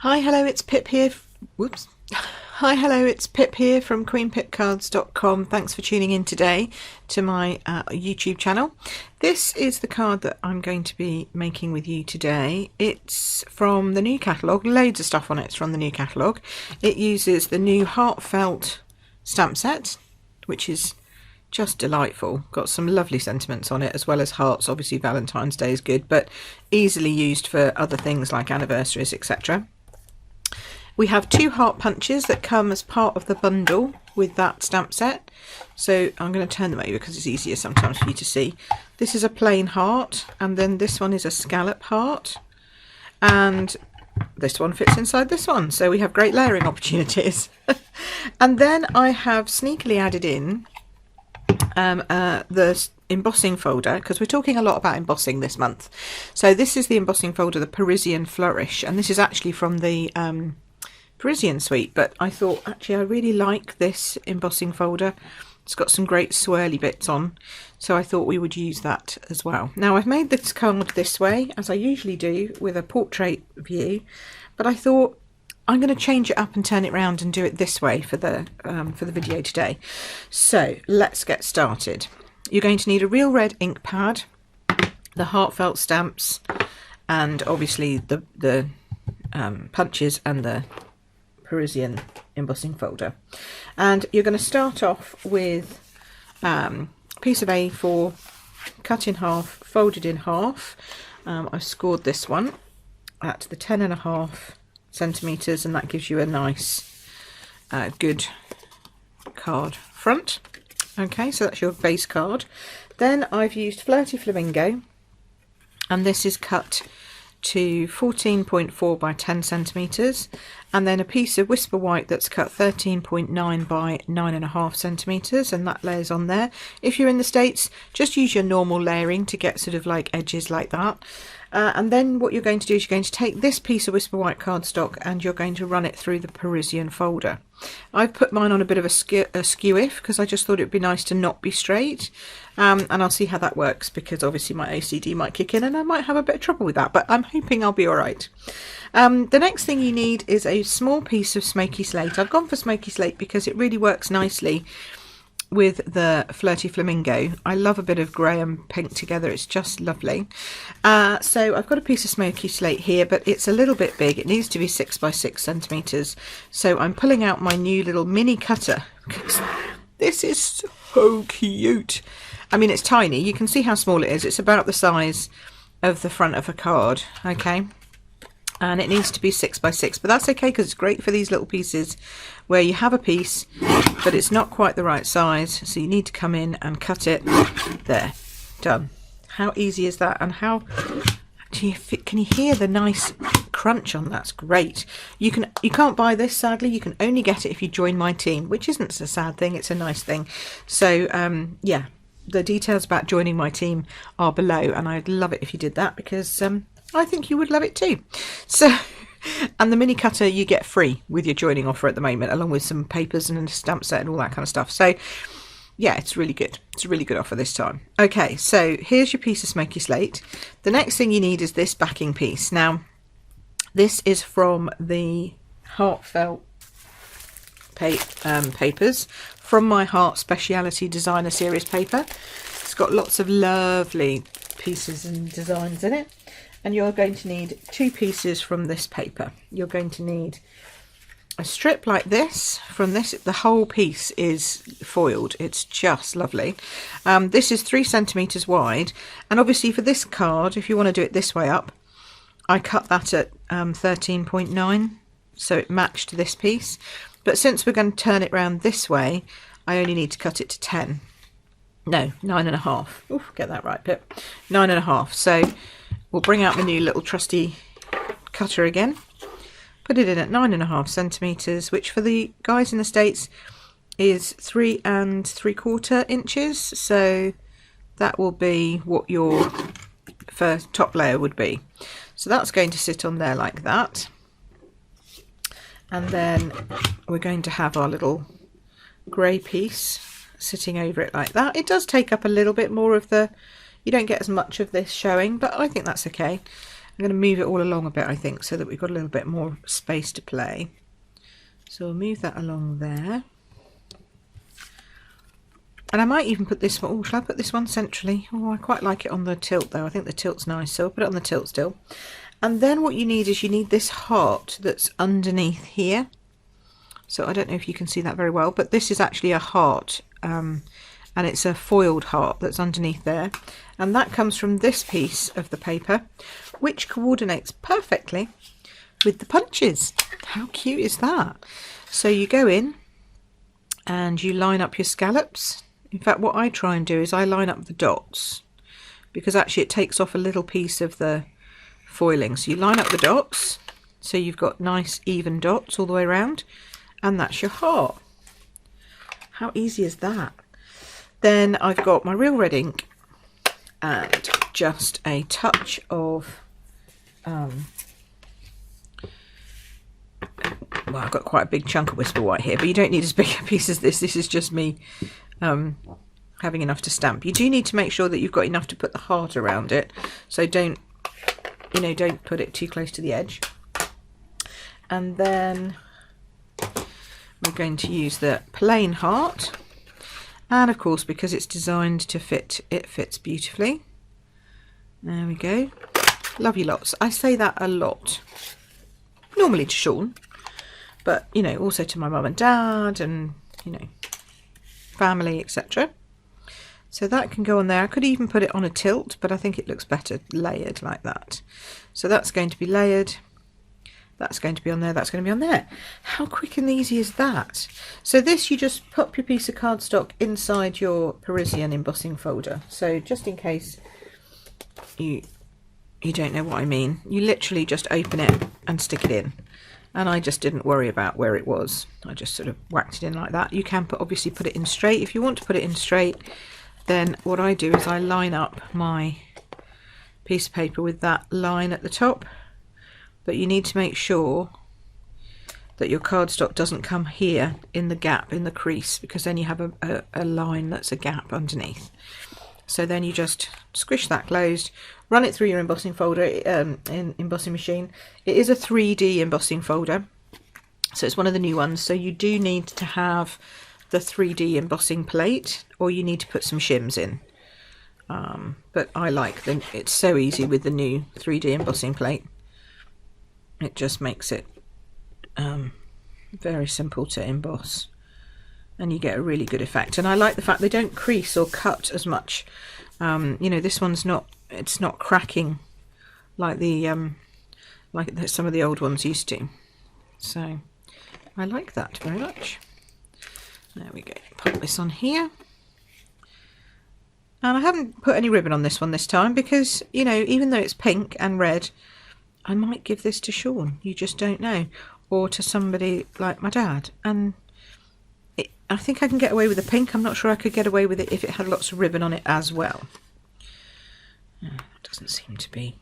Hi, hello, it's Pip here. Whoops. Hi, hello, it's Pip here from queenpipcards.com. Thanks for tuning in today to my YouTube channel. This is the card that I'm going to be making with you today. It's from the new catalogue, loads of stuff on it. It's from the new catalogue. It uses the new Heartfelt stamp set, which is just delightful. Got some lovely sentiments on it as well as hearts. Obviously Valentine's Day is good, but easily used for other things like anniversaries, etc. We have 2 heart punches that come as part of the bundle with that stamp set. So I'm going to turn them over because it's easier sometimes for you to see. This is a plain heart, and then this one is a scallop heart, and this one fits inside this one. So we have great layering opportunities. And then I have sneakily added in the embossing folder, because we're talking a lot about embossing this month. So this is the embossing folder, the Parisian Flourish, and this is actually from the Parisian suite, but I thought actually I really like this embossing folder. It's got some great swirly bits on, so I thought we would use that as well. Now I've made this card this way, as I usually do, with a portrait view, but I thought I'm going to change it up and turn it around and do it this way for the video today. So let's get started. You're going to need a real red ink pad, the heartfelt stamps, and obviously the punches and the Parisian embossing folder. And you're going to start off with a piece of A4 cut in half, folded in half. I've scored this one at the 10.5 centimeters, and that gives you a nice good card front. Okay, so that's your base card. Then I've used Flirty Flamingo, and this is cut to 14.4 by 10 centimeters, and then a piece of Whisper White that's cut 13.9 by 9.5 centimeters, and that layers on there. If you're in the States, just use your normal layering to get sort of like edges like that. And then what you're going to do is you're going to take this piece of Whisper White cardstock and you're going to run it through the Parisian folder. I've put mine on a bit of a skew-if because I just thought it'd be nice to not be straight, and I'll see how that works, because obviously my OCD might kick in and I might have a bit of trouble with that, but I'm hoping I'll be alright. The next thing you need is a small piece of smoky slate. I've gone for smoky slate because it really works nicely with the Flirty Flamingo. I love a bit of grey and pink together, it's just lovely. So I've got a piece of smoky slate here, but it's a little bit big. It needs to be 6 by 6 centimeters. So I'm pulling out my new little mini cutter because this is so cute. I mean, it's tiny. You can see how small it is. It's about the size of the front of a card, okay? And it needs to be 6 by 6, but that's okay because it's great for these little pieces where you have a piece but it's not quite the right size, so you need to come in and cut it. There, done. How easy is that? And how can you hear the nice crunch on? That's great. You can't buy this, sadly. You can only get it if you join my team, which isn't a sad thing, it's a nice thing. So yeah, the details about joining my team are below, and I'd love it if you did that, because I think you would love it too. So, and the mini cutter you get free with your joining offer at the moment, along with some papers and a stamp set and all that kind of stuff. So yeah, it's really good. It's a really good offer this time. Okay, so here's your piece of smoky slate. The next thing you need is this backing piece. Now, this is from the Heartfelt papers, from my Heart Speciality Designer Series paper. It's got lots of lovely pieces and designs in it. And you're going to need 2 pieces from this paper. You're going to need a strip like this from this. The whole piece is foiled. It's just lovely. This is 3 centimeters wide, and obviously for this card, if you want to do it this way up, I cut that at 13.9, so it matched this piece. But since we're going to turn it round this way, I only need to cut it to 10. No, 9.5. Oof, get that right, Pip. 9.5. So we'll bring out the new little trusty cutter again, put it in at 9.5 centimeters, which for the guys in the States is 3 3/4 inches. So that will be what your first top layer would be. So that's going to sit on there like that. And then we're going to have our little grey piece sitting over it like that. It does take up a little bit more of the, you don't get as much of this showing, but I think that's okay. I'm going to move it all along a bit, I think, so that we've got a little bit more space to play. So we'll move that along there. And I might even put this one, oh, shall I put this one centrally? Oh, I quite like it on the tilt though. I think the tilt's nice, so I'll put it on the tilt still. And then what you need is you need this heart that's underneath here. So I don't know if you can see that very well, but this is actually a heart, and it's a foiled heart that's underneath there. And that comes from this piece of the paper, which coordinates perfectly with the punches. How cute is that? So you go in and you line up your scallops. In fact, what I try and do is I line up the dots, because actually it takes off a little piece of the foiling. So you line up the dots, so you've got nice even dots all the way around, and that's your heart. How easy is that? Then I've got my real red ink and just a touch of, well, I've got quite a big chunk of Whisper White here, but you don't need as big a piece as this. This is just me having enough to stamp. You do need to make sure that you've got enough to put the heart around it, so don't, you know, don't put it too close to the edge. And then we're going to use the plain heart, and of course, because it's designed to fit, it fits beautifully. There we go. Love you lots. I say that a lot, normally to Sean, but you know, also to my mum and dad, and you know, family, etc. So that can go on there. I could even put it on a tilt, but I think it looks better layered like that. So that's going to be layered. That's going to be on there. That's going to be on there. How quick and easy is that? So this, you just pop your piece of cardstock inside your Parisian embossing folder. So just in case you don't know what I mean, you literally just open it and stick it in. And I just didn't worry about where it was. I just sort of whacked it in like that. You can obviously put it in straight. If you want to put it in straight, then what I do is I line up my piece of paper with that line at the top. But you need to make sure that your cardstock doesn't come here in the gap, in the crease, because then you have a line that's a gap underneath. So then you just squish that closed, run it through your embossing folder, in embossing machine. It is a 3D embossing folder, so it's one of the new ones. So you do need to have the 3D embossing plate, or you need to put some shims in. But I like them. It's so easy with the new 3D embossing plate. It just makes it very simple to emboss, and you get a really good effect. And I like the fact they don't crease or cut as much. You know, this one's not, it's not cracking like the some of the old ones used to. So I like that very much. There we go. Pop this on here. And I haven't put any ribbon on this one this time because, you know, even though it's pink and red, I might give this to Sean, you just don't know, or to somebody like my dad. And I think I can get away with the pink. I'm not sure I could get away with it if it had lots of ribbon on it as well. Doesn't seem to be.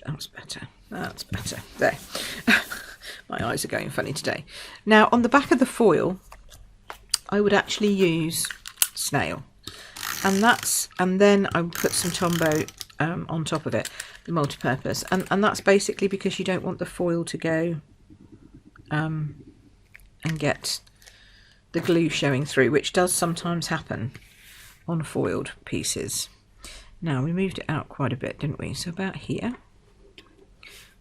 That's better. That's better. There. My eyes are going funny today. Now on the back of the foil, I would actually use snail, and then I would put some Tombow on top of it, the multi-purpose, and that's basically because you don't want the foil to go and get the glue showing through, which does sometimes happen on foiled pieces. Now we moved it out quite a bit, didn't we? So about here,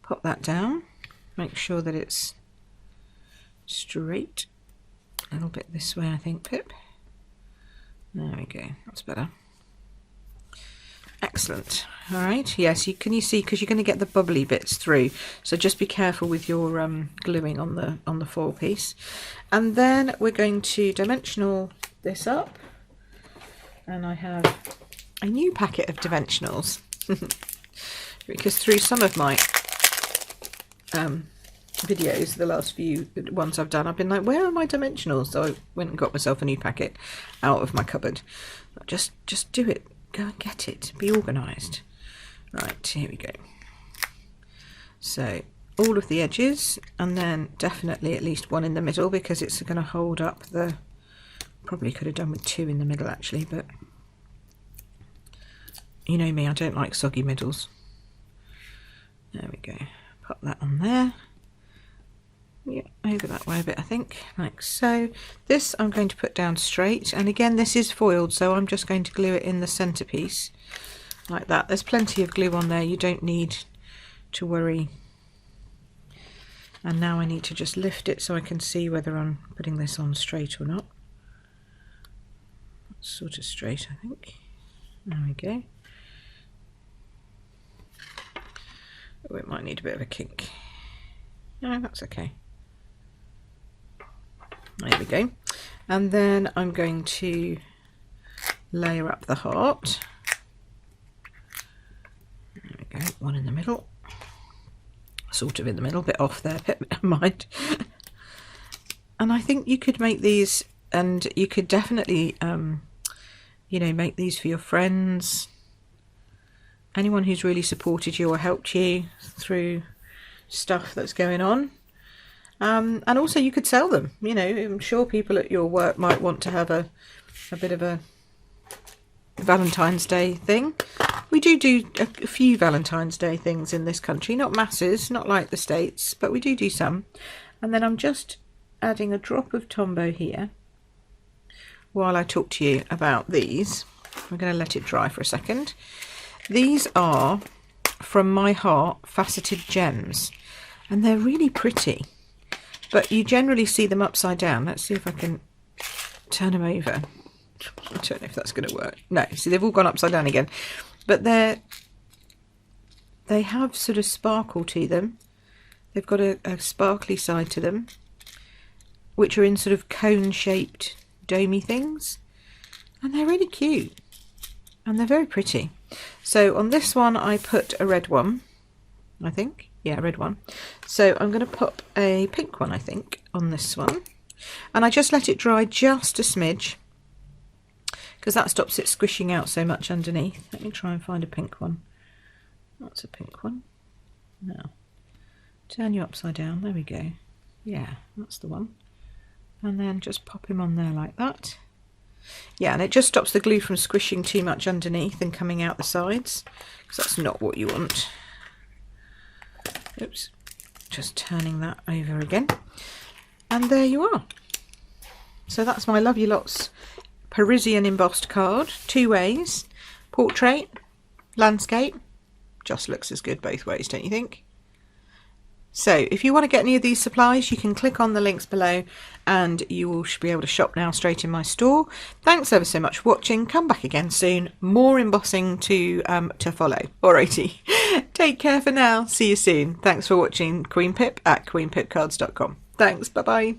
pop that down, make sure that it's straight, a little bit this way I think, Pip. There we go, that's better. Excellent. All right, yes, can you see, because you're going to get the bubbly bits through, so just be careful with your gluing on the foil piece. And then we're going to dimensional this up, and I have a new packet of dimensionals because through some of my videos, the last few ones I've done, I've been like, where are my dimensionals? So I went and got myself a new packet out of my cupboard. Just do it. Go and get it. Be organised. Right, here we go. So all of the edges, and then definitely at least one in the middle, because it's going to hold up the, probably could have done with two in the middle actually, but you know me, I don't like soggy middles. There we go. Pop that on there. Yeah, over that way a bit, I think, like so. This I'm going to put down straight, and again this is foiled, so I'm just going to glue it in the centerpiece like that. There's plenty of glue on there, you don't need to worry. And now I need to just lift it so I can see whether I'm putting this on straight or not. Sort of straight, I think. There we go. Oh, it might need a bit of a kink. No, that's okay. There we go. And then I'm going to layer up the heart. There we go, one in the middle. Sort of in the middle, bit off there, but never mind. And I think you could make these, and you could definitely, you know, make these for your friends. Anyone who's really supported you or helped you through stuff that's going on. And also you could sell them, you know. I'm sure people at your work might want to have a bit of a Valentine's Day thing. We do a few Valentine's Day things in this country, not masses, not like the States, but we do some. And then I'm just adding a drop of Tombow here while I talk to you about these. We're going to let it dry for a second. These are from My Heart Faceted Gems, and they're really pretty. But you generally see them upside down. Let's see if I can turn them over. I don't know if that's going to work. No, see, they've all gone upside down again. But they have sort of sparkle to them. They've got a sparkly side to them, which are in sort of cone-shaped, domey things. And they're really cute. And they're very pretty. So on this one, I put a red one, I think. Yeah, red one. So I'm going to pop a pink one, I think, on this one. And I just let it dry just a smidge, because that stops it squishing out so much underneath. Let me try and find a pink one. That's a pink one. Now, turn you upside down. There we go. Yeah, that's the one. And then just pop him on there like that. Yeah, and it just stops the glue from squishing too much underneath and coming out the sides, because that's not what you want. Oops, just turning that over again. And there you are. So that's my Love You Lots Parisian embossed card. 2 ways. Portrait, landscape. Just looks as good both ways, don't you think? So if you want to get any of these supplies, you can click on the links below and you will be able to shop now straight in my store. Thanks ever so much for watching. Come back again soon. More embossing to follow. Alrighty. Take care for now. See you soon. Thanks for watching Queen Pip at queenpipcards.com. Thanks. Bye-bye.